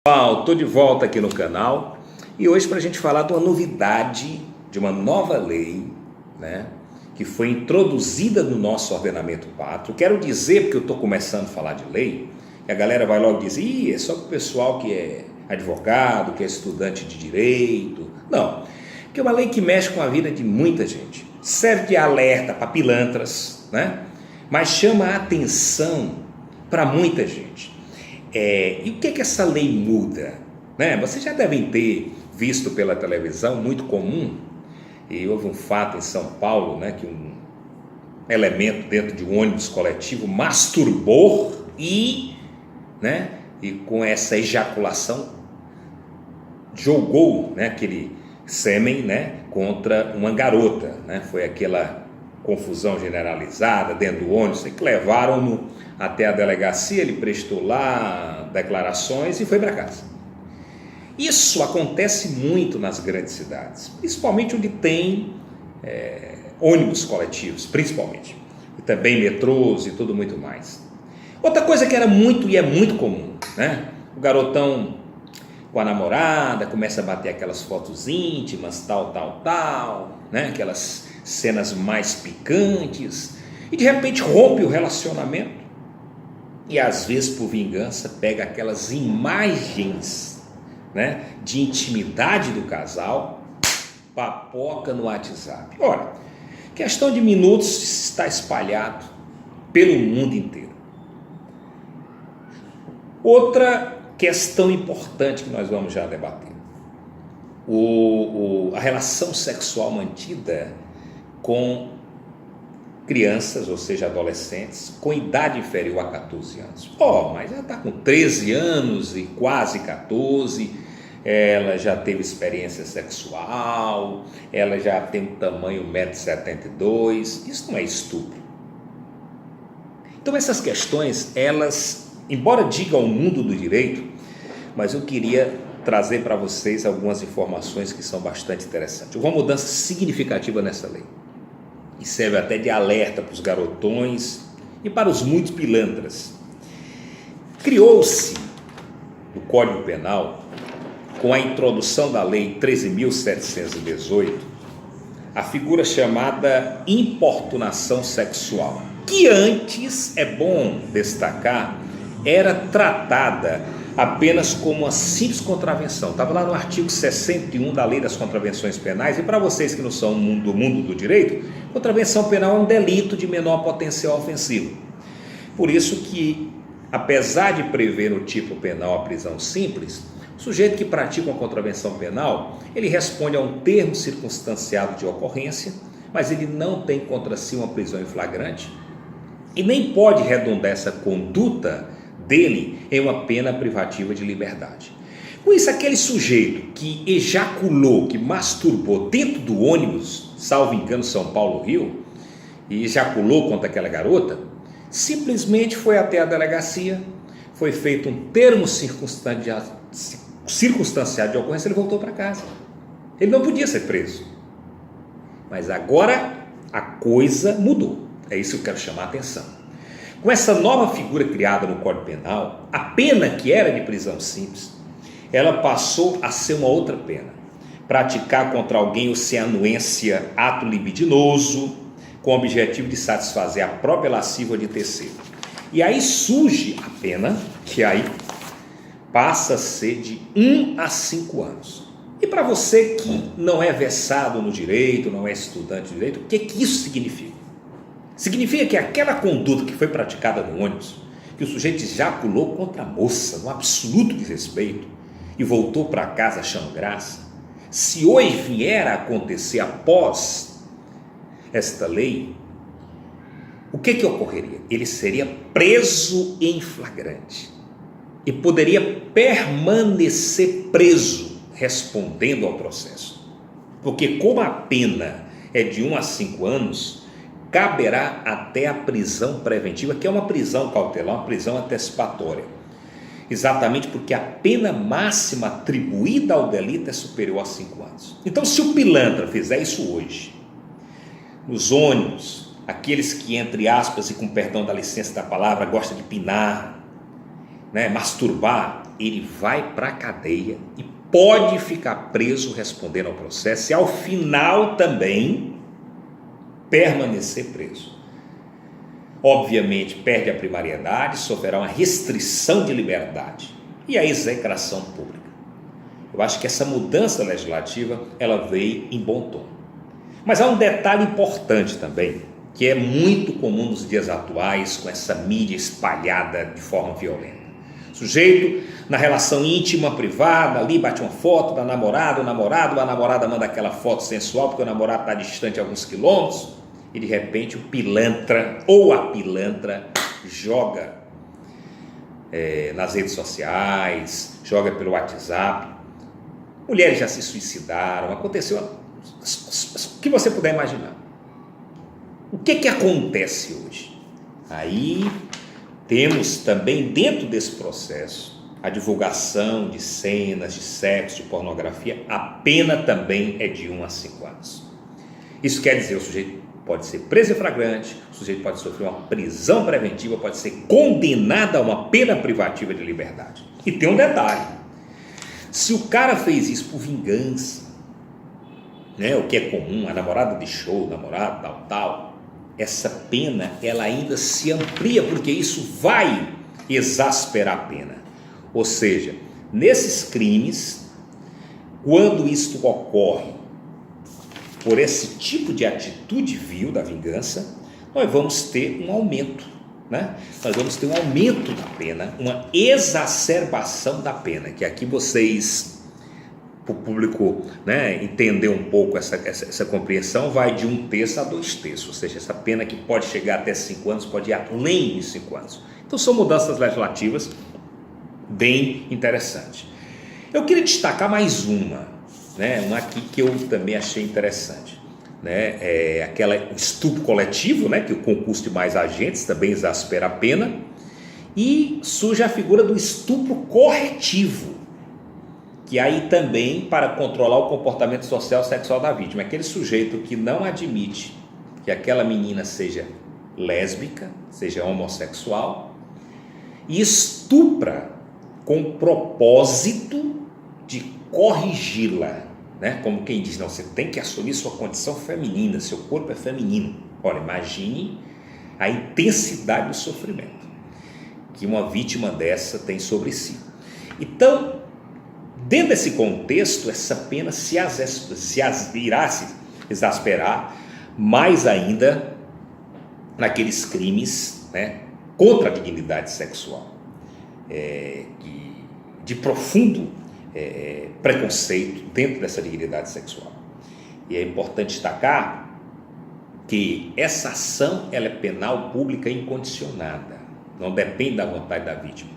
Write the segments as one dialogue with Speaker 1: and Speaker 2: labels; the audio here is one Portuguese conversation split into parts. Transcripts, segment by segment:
Speaker 1: Pessoal, estou de volta aqui no canal e hoje para a gente falar de uma novidade, de uma nova lei, né, que foi introduzida no nosso ordenamento pátrio. Quero dizer, porque eu estou começando a falar de lei, que a galera vai logo dizer, é só para o pessoal que é advogado, que é estudante de direito. Não, porque é uma lei que mexe com a vida de muita gente, serve de alerta para pilantras, né, mas chama a atenção para muita gente. E o que essa lei muda? Né? Vocês já devem ter visto pela televisão, muito comum, e houve um fato em São Paulo, né, que um elemento dentro de um ônibus coletivo masturbou e com essa ejaculação jogou, né, aquele sêmen, né, contra uma garota, né? Foi aquela confusão generalizada dentro do ônibus, que levaram-no até a delegacia, ele prestou lá declarações e foi para casa. Isso acontece muito nas grandes cidades, principalmente onde tem ônibus coletivos, principalmente, e também metrôs e tudo muito mais. Outra coisa que era muito e é muito comum, né? O garotão com a namorada começa a bater aquelas fotos íntimas, tal, né? Aquelas cenas mais picantes, e de repente rompe o relacionamento e às vezes por vingança pega aquelas imagens, né, de intimidade do casal, papoca no WhatsApp. Olha, questão de minutos está espalhado pelo mundo inteiro. Outra questão importante que nós vamos já debater, a relação sexual mantida com crianças, ou seja, adolescentes, com idade inferior a 14 anos. Mas já está com 13 anos e quase 14, ela já teve experiência sexual, ela já tem um tamanho 1,72 m, isso não é estupro. Então essas questões, elas, embora digam o mundo do direito, mas eu queria trazer para vocês algumas informações que são bastante interessantes. Houve uma mudança significativa nessa lei, e serve até de alerta para os garotões e para os muitos pilantras. Criou-se no Código Penal, com a introdução da Lei 13.718, a figura chamada importunação sexual, que antes, é bom destacar, era tratada apenas como uma simples contravenção. Estava lá no artigo 61 da Lei das Contravenções Penais, e para vocês que não são do mundo do direito, contravenção penal é um delito de menor potencial ofensivo. Por isso que, apesar de prever no tipo penal a prisão simples, o sujeito que pratica uma contravenção penal, ele responde a um termo circunstanciado de ocorrência, mas ele não tem contra si uma prisão em flagrante, e nem pode redundar essa conduta dele em uma pena privativa de liberdade. Com isso, aquele sujeito que ejaculou, que masturbou dentro do ônibus, salvo engano, São Paulo-Rio, e ejaculou contra aquela garota, simplesmente foi até a delegacia, foi feito um termo circunstanciado de ocorrência, ele voltou para casa. Ele não podia ser preso. Mas agora a coisa mudou. É isso que eu quero chamar a atenção. Com essa nova figura criada no Código Penal, a pena que era de prisão simples, ela passou a ser uma outra pena. Praticar contra alguém ou sem anuência ato libidinoso, com o objetivo de satisfazer a própria lascívia de terceiro. E aí surge a pena, que aí passa a ser de 1 a 5 anos. E para você que não é versado no direito, não é estudante de direito, o que isso significa? Significa que aquela conduta que foi praticada no ônibus, que o sujeito ejaculou contra a moça, um absoluto desrespeito, e voltou para casa achando graça, se hoje vier a acontecer após esta lei, o que ocorreria? Ele seria preso em flagrante e poderia permanecer preso respondendo ao processo. Porque como a pena é de 1 a 5 anos, caberá até a prisão preventiva, que é uma prisão cautelar, uma prisão antecipatória. Exatamente porque a pena máxima atribuída ao delito é superior a 5 anos. Então, se o pilantra fizer isso hoje, nos ônibus, aqueles que, entre aspas, e com perdão da licença da palavra, gostam de pinar, né, masturbar, ele vai para a cadeia e pode ficar preso respondendo ao processo e ao final também permanecer preso. Obviamente perde a primariedade, sofrerá uma restrição de liberdade e a execração pública. Eu acho que essa mudança legislativa ela veio em bom tom. Mas há um detalhe importante também, que é muito comum nos dias atuais com essa mídia espalhada de forma violenta. O sujeito, na relação íntima, privada, ali bate uma foto da namorada, o namorado, a namorada manda aquela foto sensual porque o namorado está distante alguns quilômetros e de repente o pilantra ou a pilantra joga nas redes sociais, joga pelo WhatsApp. Mulheres já se suicidaram, aconteceu o que você puder imaginar. O que acontece hoje? Aí temos também dentro desse processo a divulgação de cenas de sexo, de pornografia, a pena também é de 1 a 5 anos. Isso quer dizer, o sujeito pode ser preso em flagrante, o sujeito pode sofrer uma prisão preventiva, pode ser condenado a uma pena privativa de liberdade. E tem um detalhe, se o cara fez isso por vingança, né, o que é comum, a namorada deixou, o namorado tal, essa pena ela ainda se amplia, porque isso vai exasperar a pena. Ou seja, nesses crimes, quando isto ocorre por esse tipo de atitude vil da vingança, nós vamos ter um aumento, né? Nós vamos ter um aumento da pena, uma exacerbação da pena, que aqui vocês, para o público, né, entender um pouco essa compreensão, vai de 1/3 a 2/3, ou seja, essa pena que pode chegar até 5 anos, pode ir além de 5 anos. Então são mudanças legislativas bem interessantes. Eu queria destacar mais uma, né, uma aqui que eu também achei interessante, né, aquela estupro coletivo, né, que o concurso de mais agentes também exaspera a pena, e surge a figura do estupro corretivo, que aí também para controlar o comportamento social sexual da vítima, aquele sujeito que não admite que aquela menina seja lésbica, seja homossexual, e estupra com o propósito de corrigi-la, né? Como quem diz, não, você tem que assumir sua condição feminina, seu corpo é feminino. Ora, imagine a intensidade do sofrimento que uma vítima dessa tem sobre si. Então, dentro desse contexto, essa pena irá se exasperar mais ainda naqueles crimes, né, contra a dignidade sexual, de profundo preconceito dentro dessa dignidade sexual. E é importante destacar que essa ação ela é penal pública incondicionada, não depende da vontade da vítima.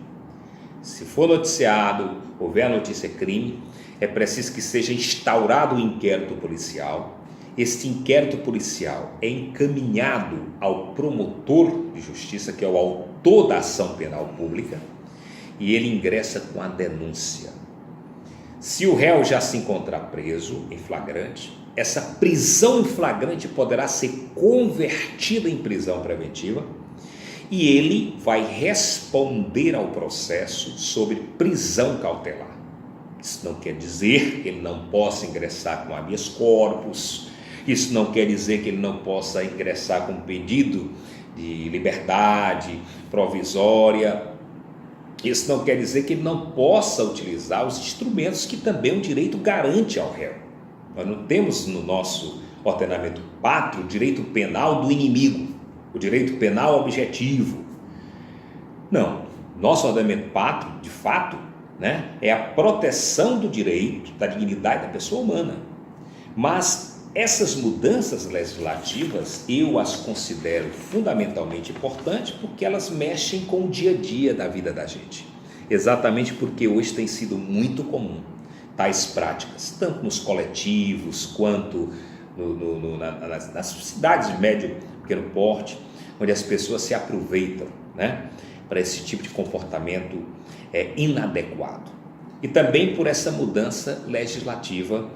Speaker 1: Se for noticiado, houver a notícia crime, é preciso que seja instaurado um inquérito policial. Este inquérito policial é encaminhado ao promotor de justiça, que é o autor da ação penal pública, e ele ingressa com a denúncia. Se o réu já se encontrar preso em flagrante, essa prisão em flagrante poderá ser convertida em prisão preventiva e ele vai responder ao processo sobre prisão cautelar. Isso não quer dizer que ele não possa ingressar com habeas corpus, isso não quer dizer que ele não possa ingressar com pedido de liberdade provisória, isso não quer dizer que ele não possa utilizar os instrumentos que também o direito garante ao réu. Nós não temos no nosso ordenamento pátrio o direito penal do inimigo, o direito penal objetivo. Não, nosso ordenamento pátrio, de fato, né, é a proteção do direito, da dignidade da pessoa humana. Mas essas mudanças legislativas eu as considero fundamentalmente importantes porque elas mexem com o dia a dia da vida da gente. Exatamente porque hoje tem sido muito comum tais práticas, tanto nos coletivos quanto nas cidades de médio pequeno porte, onde as pessoas se aproveitam, né, para esse tipo de comportamento inadequado. E também por essa mudança legislativa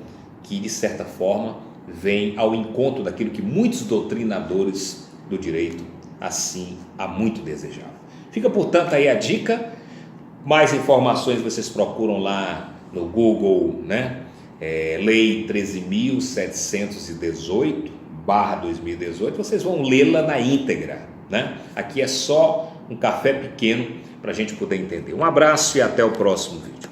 Speaker 1: que, de certa forma, vem ao encontro daquilo que muitos doutrinadores do direito assim há muito desejavam. Fica, portanto, aí a dica, Mais informações vocês procuram lá no Google, né? Lei 13.718/2018, vocês vão lê-la na íntegra, né? Aqui é só um café pequeno para a gente poder entender. Um abraço e até o próximo vídeo.